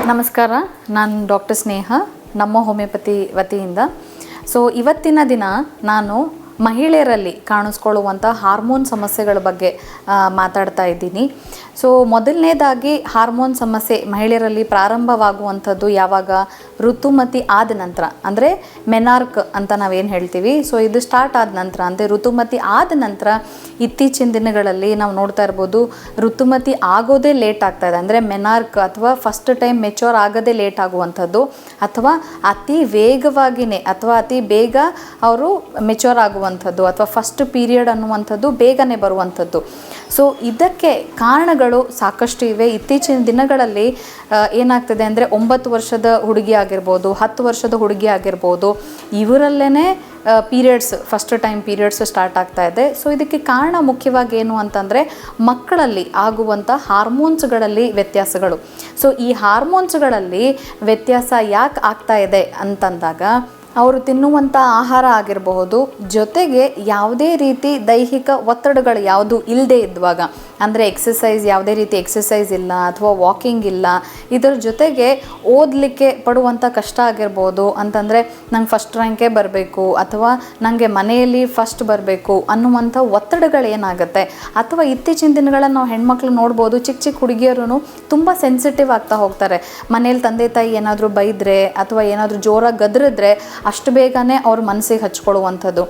ನಮಸ್ಕಾರ, ನಾನು ಡಾಕ್ಟರ್ ಸ್ನೇಹ, ನಮ್ಮ ಹೋಮಿಯೋಪತಿ ವತಿಯಿಂದ. ಇವತ್ತಿನ ದಿನ ನಾನು ಮಹಿಳೆಯರಲ್ಲಿ ಕಾಣಿಸ್ಕೊಳ್ಳುವಂಥ ಹಾರ್ಮೋನ್ ಸಮಸ್ಯೆಗಳ ಬಗ್ಗೆ ಮಾತಾಡ್ತಾ ಇದ್ದೀನಿ. ಮೊದಲನೇದಾಗಿ ಹಾರ್ಮೋನ್ ಸಮಸ್ಯೆ ಮಹಿಳೆಯರಲ್ಲಿ ಪ್ರಾರಂಭವಾಗುವಂಥದ್ದು ಯಾವಾಗ? ಋತುಮತಿ ಆದ ನಂತರ, ಅಂದರೆ ಮೆನಾರ್ಕ್ ಅಂತ ನಾವೇನು ಹೇಳ್ತೀವಿ. ಇದು ಸ್ಟಾರ್ಟ್ ಆದ ನಂತರ, ಅಂದರೆ ಋತುಮತಿ ಆದ ನಂತರ ಇತ್ತೀಚಿನ ದಿನಗಳಲ್ಲಿ ನಾವು ನೋಡ್ತಾ ಇರ್ಬೋದು, ಋತುಮತಿ ಆಗೋದೇ ಲೇಟ್ ಆಗ್ತಾಯಿದೆ. ಅಂದರೆ ಮೆನಾರ್ಕ್ ಅಥವಾ ಫಸ್ಟ್ ಟೈಮ್ ಮೆಚೂರ್ ಆಗೋದೇ ಲೇಟ್ ಆಗುವಂಥದ್ದು, ಅಥವಾ ಅತಿ ವೇಗವಾಗಿಯೇ ಅಥವಾ ಅತಿ ಬೇಗ ಅವರು ಮೆಚೂರ್ ಆಗುವಂಥದ್ದು, ಅಥವಾ ಫಸ್ಟ್ ಪೀರಿಯಡ್ ಅನ್ನುವಂಥದ್ದು ಬೇಗನೆ ಬರುವಂಥದ್ದು. ಇದಕ್ಕೆ ಕಾರಣಗಳು ಸಾಕಷ್ಟು ಇವೆ. ಇತ್ತೀಚಿನ ದಿನಗಳಲ್ಲಿ ಏನಾಗ್ತದೆ ಅಂದರೆ 9 ವರ್ಷದ ಹುಡುಗಿ ಆಗಿರ್ಬೋದು, 10 ವರ್ಷದ ಹುಡುಗಿ ಆಗಿರ್ಬೋದು, ಇವರಲ್ಲೇ periods, first time periods start ಆಗ್ತಾ ಇದೆ. ಇದಕ್ಕೆ ಕಾರಣ ಮುಖ್ಯವಾಗಿ ಏನು ಅಂತಂದರೆ ಮಕ್ಕಳಲ್ಲಿ ಆಗುವಂಥ ಹಾರ್ಮೋನ್ಸ್ಗಳಲ್ಲಿ ವ್ಯತ್ಯಾಸಗಳು. ಈ ಹಾರ್ಮೋನ್ಸ್ಗಳಲ್ಲಿ ವ್ಯತ್ಯಾಸ ಯಾಕೆ ಆಗ್ತಾ ಇದೆ ಅಂತಂದಾಗ, ಅವರು ತಿನ್ನುವಂಥ ಆಹಾರ ಆಗಿರಬಹುದು, ಜೊತೆಗೆ ಯಾವುದೇ ರೀತಿ ದೈಹಿಕ ಒತ್ತಡಗಳು ಯಾವುದು ಇಲ್ಲದೆ ಇದ್ದಾಗ, ಅಂದರೆ ಯಾವುದೇ ರೀತಿ ಎಕ್ಸಸೈಸ್ ಇಲ್ಲ ಅಥವಾ ವಾಕಿಂಗ್ ಇಲ್ಲ, ಇದರ ಜೊತೆಗೆ ಓದಲಿಕ್ಕೆ ಪಡುವಂಥ ಕಷ್ಟ ಆಗಿರ್ಬೋದು. ಅಂತಂದರೆ ನಂಗೆ ಫಸ್ಟ್ ರ್ಯಾಂಕೇ ಬರಬೇಕು ಅಥವಾ ನನಗೆ ಮನೆಯಲ್ಲಿ ಫಸ್ಟ್ ಬರಬೇಕು ಅನ್ನುವಂಥ ಒತ್ತಡಗಳೇನಾಗುತ್ತೆ. ಅಥವಾ ಇತ್ತೀಚಿನ ದಿನಗಳಲ್ಲಿ ನಾವು ಹೆಣ್ಮಕ್ಳು ನೋಡ್ಬೋದು, ಚಿಕ್ಕ ಚಿಕ್ಕ ಹುಡುಗಿಯರು ತುಂಬ ಸೆನ್ಸಿಟಿವ್ ಆಗ್ತಾ ಹೋಗ್ತಾರೆ. ಮನೇಲಿ ತಂದೆ ತಾಯಿ ಏನಾದರೂ ಬೈದರೆ ಅಥವಾ ಏನಾದರೂ ಜೋರಾಗಿ ಗದರಿದ್ರೆ ಅಷ್ಟು ಬೇಗನೆ ಅವ್ರ ಮನಸ್ಸಿಗೆ ಹಚ್ಕೊಳ್ಳುವಂಥದ್ದು.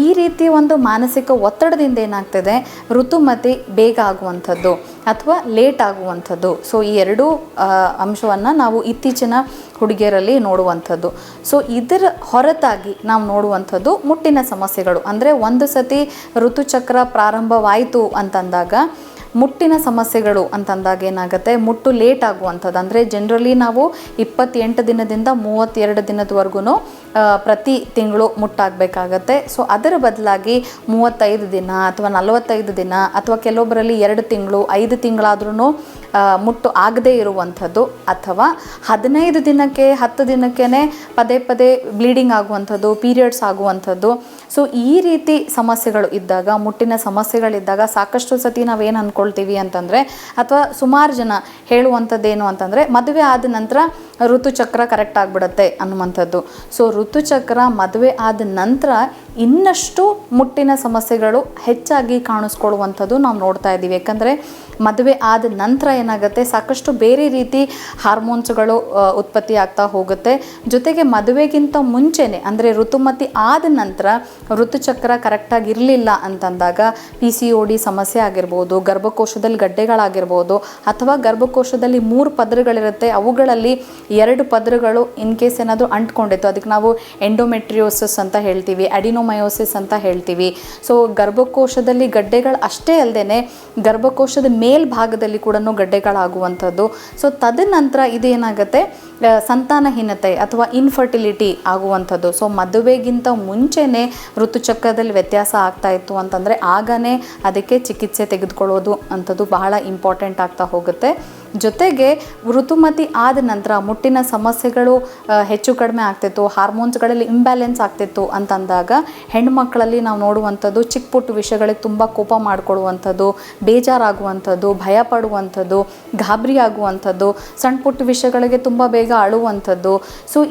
ಈ ರೀತಿ ಒಂದು ಮಾನಸಿಕ ಒತ್ತಡದಿಂದ ಏನಾಗ್ತದೆ, ಋತುಮತಿ ಬೇಗ ಆಗುವಂಥದ್ದು ಅಥವಾ ಲೇಟ್ ಆಗುವಂಥದ್ದು. ಈ ಎರಡೂ ಅಂಶವನ್ನು ನಾವು ಇತ್ತೀಚಿನ ಹುಡುಗಿಯರಲ್ಲಿ ನೋಡುವಂಥದ್ದು. ಇದರ ಹೊರತಾಗಿ ನಾವು ನೋಡುವಂಥದ್ದು ಮುಟ್ಟಿನ ಸಮಸ್ಯೆಗಳು. ಅಂದರೆ ಒಂದು ಸತಿ ಋತುಚಕ್ರ ಪ್ರಾರಂಭವಾಯಿತು ಅಂತಂದಾಗ ಮುಟ್ಟಿನ ಸಮಸ್ಯೆಗಳು ಅಂತಂದಾಗ ಏನಾಗುತ್ತೆ, ಮುಟ್ಟು ಲೇಟ್ ಆಗುವಂಥದ್ದು. ಅಂದರೆ ಜನರಲಿ ನಾವು 28 ದಿನದಿಂದ 32 ದಿನದವರೆಗೂ ಪ್ರತಿ ತಿಂಗಳು ಮುಟ್ಟಾಗಬೇಕಾಗತ್ತೆ. ಅದರ ಬದಲಾಗಿ 35 ದಿನ ಅಥವಾ 45 ದಿನ ಅಥವಾ ಕೆಲವೊಬ್ಬರಲ್ಲಿ 2 ತಿಂಗಳು 5 ತಿಂಗಳಾದ್ರೂ ಮುಟ್ಟು ಆಗದೇ ಇರುವಂಥದ್ದು, ಅಥವಾ 15 ದಿನಕ್ಕೆ 10 ದಿನಕ್ಕೇ ಪದೇ ಪದೇ ಬ್ಲೀಡಿಂಗ್ ಆಗುವಂಥದ್ದು, ಪೀರಿಯಡ್ಸ್ ಆಗುವಂಥದ್ದು. ಈ ರೀತಿ ಸಮಸ್ಯೆಗಳು ಇದ್ದಾಗ, ಮುಟ್ಟಿನ ಸಮಸ್ಯೆಗಳಿದ್ದಾಗ ಸಾಕಷ್ಟು ಸತಿ ನಾವೇನು ಅಂದ್ಕೊಳ್ತೀವಿ ಅಂತಂದರೆ, ಅಥವಾ ಸುಮಾರು ಜನ ಹೇಳುವಂಥದ್ದೇನು ಅಂತಂದರೆ, ಮದುವೆ ಆದ ನಂತರ ಋತುಚಕ್ರ ಕರೆಕ್ಟ್ ಆಗಿಬಿಡುತ್ತೆ ಅನ್ನುವಂಥದ್ದು. ಋತುಚಕ್ರ ಮದುವೆ ಆದ ನಂತರ ಇನ್ನಷ್ಟು ಮುಟ್ಟಿನ ಸಮಸ್ಯೆಗಳು ಹೆಚ್ಚಾಗಿ ಕಾಣಿಸ್ಕೊಳ್ಳುವಂಥದ್ದು ನಾವು ನೋಡ್ತಾ ಇದ್ದೀವಿ. ಯಾಕಂದರೆ ಮದುವೆ ಆದ ನಂತರ ಏನಾಗುತ್ತೆ, ಸಾಕಷ್ಟು ಬೇರೆ ರೀತಿ ಹಾರ್ಮೋನ್ಸ್ಗಳು ಉತ್ಪತ್ತಿ ಆಗ್ತಾ ಹೋಗುತ್ತೆ. ಜೊತೆಗೆ ಮದುವೆಗಿಂತ ಮುಂಚೆನೇ, ಅಂದರೆ ಋತುಮತಿ ಆದ ನಂತರ ಋತುಚಕ್ರ ಕರೆಕ್ಟಾಗಿ ಇರಲಿಲ್ಲ ಅಂತಂದಾಗ PCOD ಸಮಸ್ಯೆ ಆಗಿರ್ಬೋದು, ಗರ್ಭಕೋಶದಲ್ಲಿ ಗಡ್ಡೆಗಳಾಗಿರ್ಬೋದು, ಅಥವಾ ಗರ್ಭಕೋಶದಲ್ಲಿ 3 ಪದರಗಳಿರುತ್ತೆ, ಅವುಗಳಲ್ಲಿ 2 ಪದರಗಳು ಇನ್ ಕೇಸ್ ಏನಾದರೂ ಅಂಟ್ಕೊಂಡಿತ್ತು, ಅದಕ್ಕೆ ನಾವು ಎಂಡೋಮೆಟ್ರಿಯೋಸಿಸ್ ಅಂತ ಹೇಳ್ತೀವಿ, ಅಡಿನೋಮಯೋಸಿಸ್ ಅಂತ ಹೇಳ್ತೀವಿ. ಗರ್ಭಕೋಶದಲ್ಲಿ ಗಡ್ಡೆಗಳು ಅಷ್ಟೇ ಅಲ್ಲದೆ ಗರ್ಭಕೋಶದ ಮೇಲ್ಭಾಗದಲ್ಲಿ ಕೂಡ ಗಡ್ಡೆಗಳಾಗುವಂಥದ್ದು. ತದನಂತರ ಇದೇನಾಗುತ್ತೆ, ಸಂತಾನಹೀನತೆ ಅಥವಾ ಇನ್ಫರ್ಟಿಲಿಟಿ ಆಗುವಂಥದ್ದು. ಮದುವೆಗಿಂತ ಮುಂಚೆನೇ ಋತುಚಕ್ರದಲ್ಲಿ ವ್ಯತ್ಯಾಸ ಆಗ್ತಾ ಇತ್ತು ಅಂತಂದರೆ ಆಗನೇ ಅದಕ್ಕೆ ಚಿಕಿತ್ಸೆ ತೆಗೆದುಕೊಳ್ಳೋದು ಅಂಥದ್ದು ಬಹಳ ಇಂಪಾರ್ಟೆಂಟ್ ಆಗ್ತಾ ಹೋಗುತ್ತೆ. ಜೊತೆಗೆ ಋತುಮತಿ ಆದ ನಂತರ ಮುಟ್ಟಿನ ಸಮಸ್ಯೆಗಳು ಹೆಚ್ಚು ಕಡಿಮೆ ಆಗ್ತಿತ್ತು, ಹಾರ್ಮೋನ್ಸ್ಗಳಲ್ಲಿ ಇಂಬ್ಯಾಲೆನ್ಸ್ ಆಗ್ತಿತ್ತು ಅಂತಂದಾಗ ಹೆಣ್ಮಕ್ಳಲ್ಲಿ ನಾವು ನೋಡುವಂಥದ್ದು ಚಿಕ್ಕ ಪುಟ್ಟ ವಿಷಯಗಳಿಗೆ ತುಂಬ ಕೋಪ ಮಾಡ್ಕೊಳ್ಳುವಂಥದ್ದು, ಬೇಜಾರಾಗುವಂಥದ್ದು, ಭಯ ಪಡುವಂಥದ್ದು, ಗಾಬರಿ ಆಗುವಂಥದ್ದು, ಸಣ್ಣ ಪುಟ್ಟ ವಿಷಯಗಳಿಗೆ ತುಂಬ ಬೇಗ ಅಳುವಂಥದ್ದು.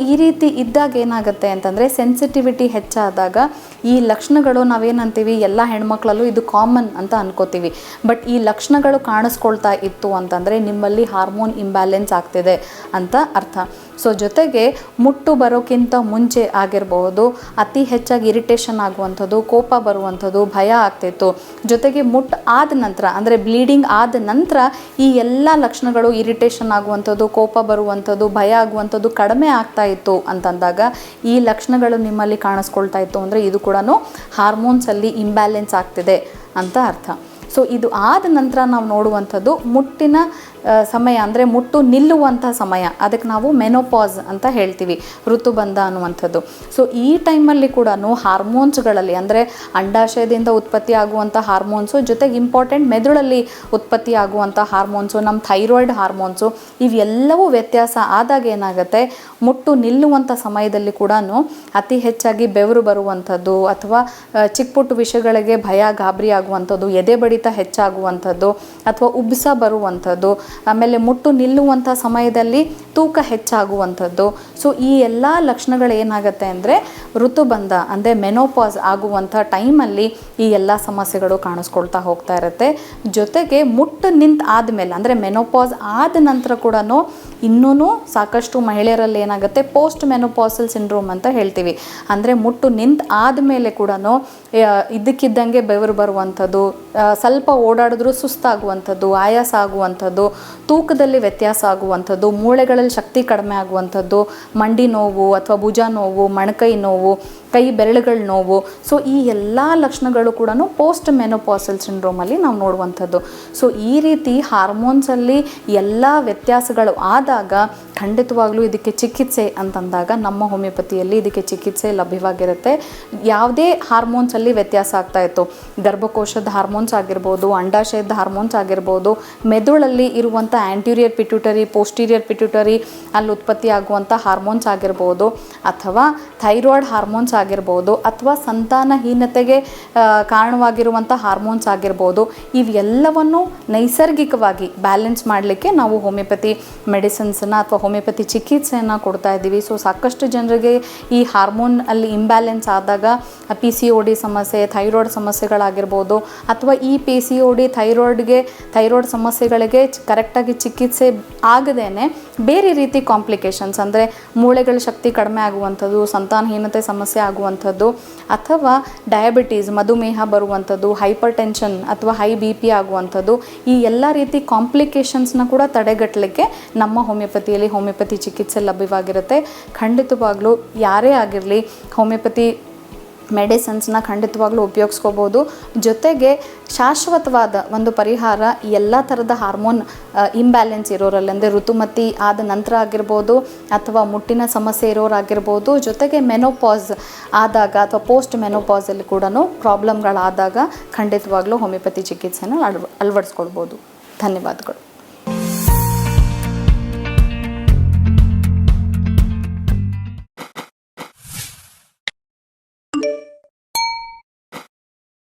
ಈ ರೀತಿ ಇದ್ದಾಗ ಏನಾಗುತ್ತೆ ಅಂತಂದರೆ, ಸೆನ್ಸಿಟಿವಿಟಿ ಹೆಚ್ಚಾದಾಗ ಈ ಲಕ್ಷಣಗಳು ನಾವೇನಂತೀವಿ, ಎಲ್ಲ ಹೆಣ್ಮಕ್ಳಲ್ಲೂ ಇದು ಕಾಮನ್ ಅಂತ ಅನ್ಕೋತೀವಿ. ಬಟ್ ಈ ಲಕ್ಷಣಗಳು ಕಾಣಿಸ್ಕೊಳ್ತಾ ಇತ್ತು ಅಂತಂದರೆ ನಿಮ್ಮಲ್ಲಿ ಹಾರ್ಮೋನ್ ಇಂಬ್ಯಾಲೆನ್ಸ್ ಆಗ್ತಿದೆ ಅಂತ ಅರ್ಥ. ಜೊತೆಗೆ ಮುಟ್ಟು ಬರೋಕ್ಕಿಂತ ಮುಂಚೆ ಆಗಿರಬಹುದು ಅತಿ ಹೆಚ್ಚಾಗಿ ಇರಿಟೇಷನ್ ಆಗುವಂಥದ್ದು, ಕೋಪ ಬರುವಂಥದ್ದು, ಭಯ ಆಗ್ತಿತ್ತು. ಜೊತೆಗೆ ಮುಟ್ಟು ಆದ ನಂತರ, ಅಂದರೆ ಬ್ಲೀಡಿಂಗ್ ಆದ ನಂತರ ಈ ಎಲ್ಲ ಲಕ್ಷಣಗಳು, ಇರಿಟೇಷನ್ ಆಗುವಂಥದ್ದು, ಕೋಪ ಬರುವಂಥದ್ದು, ಭಯ ಆಗುವಂಥದ್ದು ಕಡಿಮೆ ಆಗ್ತಾ ಇತ್ತು ಅಂತಂದಾಗ, ಈ ಲಕ್ಷಣಗಳು ನಿಮ್ಮಲ್ಲಿ ಕಾಣಿಸ್ಕೊಳ್ತಾ ಇತ್ತು ಅಂದರೆ ಇದು ಕೂಡ ಹಾರ್ಮೋನ್ಸಲ್ಲಿ ಇಂಬ್ಯಾಲೆನ್ಸ್ ಆಗ್ತಿದೆ ಅಂತ ಅರ್ಥ. ಇದು ಆದ ನಂತರ ನಾವು ನೋಡುವಂಥದ್ದು ಮುಟ್ಟಿನ ಸಮಯ, ಅಂದರೆ ಮುಟ್ಟು ನಿಲ್ಲುವಂಥ ಸಮಯ, ಅದಕ್ಕೆ ನಾವು ಮೆನೋಪಾಸ್ ಅಂತ ಹೇಳ್ತೀವಿ, ಋತುಬಂಧ ಅನ್ನುವಂಥದ್ದು. ಈ ಟೈಮಲ್ಲಿ ಕೂಡ ಹಾರ್ಮೋನ್ಸ್ಗಳಲ್ಲಿ, ಅಂದರೆ ಅಂಡಾಶಯದಿಂದ ಉತ್ಪತ್ತಿ ಆಗುವಂಥ ಹಾರ್ಮೋನ್ಸು, ಜೊತೆಗೆ ಇಂಪಾರ್ಟೆಂಟ್ ಮೆದುಳಲ್ಲಿ ಉತ್ಪತ್ತಿ ಆಗುವಂಥ ಹಾರ್ಮೋನ್ಸು, ನಮ್ಮ ಥೈರಾಯ್ಡ್ ಹಾರ್ಮೋನ್ಸು, ಇವೆಲ್ಲವೂ ವ್ಯತ್ಯಾಸ ಆದಾಗ ಏನಾಗುತ್ತೆ, ಮುಟ್ಟು ನಿಲ್ಲುವಂಥ ಸಮಯದಲ್ಲಿ ಕೂಡ ಅತಿ ಹೆಚ್ಚಾಗಿ ಬೆವರು ಬರುವಂಥದ್ದು, ಅಥವಾ ಚಿಕ್ಕ ಪುಟ್ಟ ವಿಷಯಗಳಿಗೆ ಭಯ ಗಾಬರಿ ಆಗುವಂಥದ್ದು, ಎದೆ ಬಡಿತ ರಕ್ತದೊತ್ತಡ ಹೆಚ್ಚಾಗುವಂಥದ್ದು ಅಥವಾ ಉಬ್ಬಸ ಬರುವಂಥದ್ದು, ಆಮೇಲೆ ಮುಟ್ಟು ನಿಲ್ಲುವಂಥ ಸಮಯದಲ್ಲಿ ತೂಕ ಹೆಚ್ಚಾಗುವಂಥದ್ದು. ಸೊ ಈ ಎಲ್ಲ ಲಕ್ಷಣಗಳು ಏನಾಗುತ್ತೆ ಅಂದರೆ ಋತುಬಂಧ ಅಂದರೆ ಮೆನೋಪಾಸ್ ಆಗುವಂಥ ಟೈಮಲ್ಲಿ ಈ ಎಲ್ಲ ಸಮಸ್ಯೆಗಳು ಕಾಣಿಸ್ಕೊಳ್ತಾ ಹೋಗ್ತಾ ಇರುತ್ತೆ. ಜೊತೆಗೆ ಮುಟ್ಟು ನಿಂತು ಆದಮೇಲೆ ಅಂದರೆ ಮೆನೋಪಾಸ್ ಆದ ನಂತರ ಕೂಡ ಇನ್ನೂ ಸಾಕಷ್ಟು ಮಹಿಳೆಯರಲ್ಲಿ ಏನಾಗುತ್ತೆ ಪೋಸ್ಟ್ ಮೆನೋಪಾಸಲ್ ಸಿಂಡ್ರೋಮ್ ಅಂತ ಹೇಳ್ತೀವಿ. ಅಂದರೆ ಮುಟ್ಟು ನಿಂತು ಆದಮೇಲೆ ಕೂಡ ಇದ್ದಕ್ಕಿದ್ದಂಗೆ ಬೆವರು ಬರುವಂಥದ್ದು, ಸ್ವಲ್ಪ ಓಡಾಡಿದ್ರೂ ಸುಸ್ತಾಗುವಂಥದ್ದು, ಆಯಾಸ ಆಗುವಂಥದ್ದು, ತೂಕದಲ್ಲಿ ವ್ಯತ್ಯಾಸ ಆಗುವಂಥದ್ದು, ಮೂಳೆಗಳಲ್ಲಿ ಶಕ್ತಿ ಕಡಿಮೆ ಆಗುವಂಥದ್ದು, ಮಂಡಿ ನೋವು ಅಥವಾ ಭುಜ ನೋವು, ಮೊಣಕೈ ನೋವು, ಕೈ ಬೆರಳುಗಳ ನೋವು. ಸೊ ಈ ಎಲ್ಲ ಲಕ್ಷಣಗಳು ಕೂಡ ಪೋಸ್ಟ್ ಮೆನೋಪಾಸಲ್ ಸಿಂಡ್ರೋಮಲ್ಲಿ ನಾವು ನೋಡುವಂಥದ್ದು. ಸೊ ಈ ರೀತಿ ಹಾರ್ಮೋನ್ಸಲ್ಲಿ ಎಲ್ಲ ವ್ಯತ್ಯಾಸಗಳು ಆದಾಗ ಖಂಡಿತವಾಗ್ಲೂ ಇದಕ್ಕೆ ಚಿಕಿತ್ಸೆ ಅಂತಂದಾಗ ನಮ್ಮ ಹೋಮಿಯೋಪತಿಯಲ್ಲಿ ಇದಕ್ಕೆ ಚಿಕಿತ್ಸೆ ಲಭ್ಯವಾಗಿರುತ್ತೆ. ಯಾವುದೇ ಹಾರ್ಮೋನ್ಸಲ್ಲಿ ವ್ಯತ್ಯಾಸ ಆಗ್ತಾ ಇತ್ತು, ಗರ್ಭಕೋಶದ ಹಾರ್ಮೋನ್ಸ್ ಆಗಿರ್ಬೋದು, ಅಂಡಾಶಯದ ಹಾರ್ಮೋನ್ಸ್ ಆಗಿರ್ಬೋದು, ಮೆದುಳಲ್ಲಿ ಇರುವಂಥ ಆ್ಯಂಟೀರಿಯರ್ ಪಿಟ್ಯೂಟರಿ, ಪೋಸ್ಟೀರಿಯರ್ ಪಿಟ್ಯೂಟರಿ ಅಲ್ಲಿ ಉತ್ಪತ್ತಿ ಆಗುವಂಥ ಹಾರ್ಮೋನ್ಸ್ ಆಗಿರ್ಬೋದು, ಅಥವಾ ಥೈರಾಯ್ಡ್ ಹಾರ್ಮೋನ್ಸ್ ಆಗಿರ್ಬೋದು, ಅಥವಾ ಸಂತಾನಹೀನತೆಗೆ ಕಾರಣವಾಗಿರುವಂಥ ಹಾರ್ಮೋನ್ಸ್ ಆಗಿರ್ಬೋದು, ಇವೆಲ್ಲವನ್ನು ನೈಸರ್ಗಿಕವಾಗಿ ಬ್ಯಾಲೆನ್ಸ್ ಮಾಡಲಿಕ್ಕೆ ನಾವು ಹೋಮಿಯೋಪತಿ ಮೆಡಿಸಿನ್ಸನ್ನು ಅಥವಾ ಹೋಮಿಯೋಪತಿ ಚಿಕಿತ್ಸೆಯನ್ನು ಕೊಡ್ತಾ ಇದ್ದೀವಿ. ಸೊ ಸಾಕಷ್ಟು ಜನರಿಗೆ ಈ ಹಾರ್ಮೋನ್ ಅಲ್ಲಿ ಇಂಬ್ಯಾಲೆನ್ಸ್ ಆದಾಗ PCOD ಸಮಸ್ಯೆ, ಥೈರಾಯ್ಡ್ ಸಮಸ್ಯೆಗಳಾಗಿರ್ಬೋದು, ಅಥವಾ ಈ PCOD ಥೈರಾಯ್ಡ್ ಸಮಸ್ಯೆಗಳಿಗೆ ಕರೆಕ್ಟಾಗಿ ಚಿಕಿತ್ಸೆ ಆಗದೇನೆ ಬೇರೆ ರೀತಿ ಕಾಂಪ್ಲಿಕೇಶನ್ಸ್ ಅಂದರೆ ಮೂಳೆಗಳ ಶಕ್ತಿ ಕಡಿಮೆ ಆಗುವಂಥದ್ದು, ಸಂತಾನಹೀನತೆ ಸಮಸ್ಯೆ ಆಗುವಂಥದ್ದು, ಅಥವಾ ಡಯಾಬಿಟೀಸ್ ಮಧುಮೇಹ ಬರುವಂಥದ್ದು, ಹೈಪರ್ ಟೆನ್ಷನ್ ಅಥವಾ ಹೈ BP ಆಗುವಂಥದ್ದು, ಈ ಎಲ್ಲ ರೀತಿ ಕಾಂಪ್ಲಿಕೇಶನ್ಸ್ನ ಕೂಡ ತಡೆಗಟ್ಟಲಿಕ್ಕೆ ನಮ್ಮ ಹೋಮಿಯೋಪತಿ ಚಿಕಿತ್ಸೆ ಲಭ್ಯವಾಗಿರುತ್ತೆ. ಖಂಡಿತವಾಗ್ಲೂ ಯಾರೇ ಆಗಿರಲಿ ಹೋಮಿಯೋಪತಿ ಮೆಡಿಸಿನ್ಸ್ನ ಖಂಡಿತವಾಗ್ಲೂ ಉಪಯೋಗಿಸ್ಕೋಬೋದು. ಜೊತೆಗೆ ಶಾಶ್ವತವಾದ ಒಂದು ಪರಿಹಾರ ಎಲ್ಲ ಥರದ ಹಾರ್ಮೋನ್ ಇಂಬ್ಯಾಲೆನ್ಸ್ ಇರೋರಲ್ಲಿ, ಅಂದರೆ ಋತುಮತಿ ಆದ ನಂತರ ಆಗಿರ್ಬೋದು, ಅಥವಾ ಮುಟ್ಟಿನ ಸಮಸ್ಯೆ ಇರೋರಾಗಿರ್ಬೋದು, ಜೊತೆಗೆ ಮೆನೋಪಾಸ್ ಆದಾಗ ಅಥವಾ ಪೋಸ್ಟ್ ಮೆನೋಪಾಸಲ್ಲಿ ಕೂಡ ಪ್ರಾಬ್ಲಮ್ಗಳಾದಾಗ ಖಂಡಿತವಾಗ್ಲೂ ಹೋಮಿಯೋಪತಿ ಚಿಕಿತ್ಸೆನ ಅಳವಡಿಸ್ಕೊಳ್ಬೋದು. ಧನ್ಯವಾದಗಳು.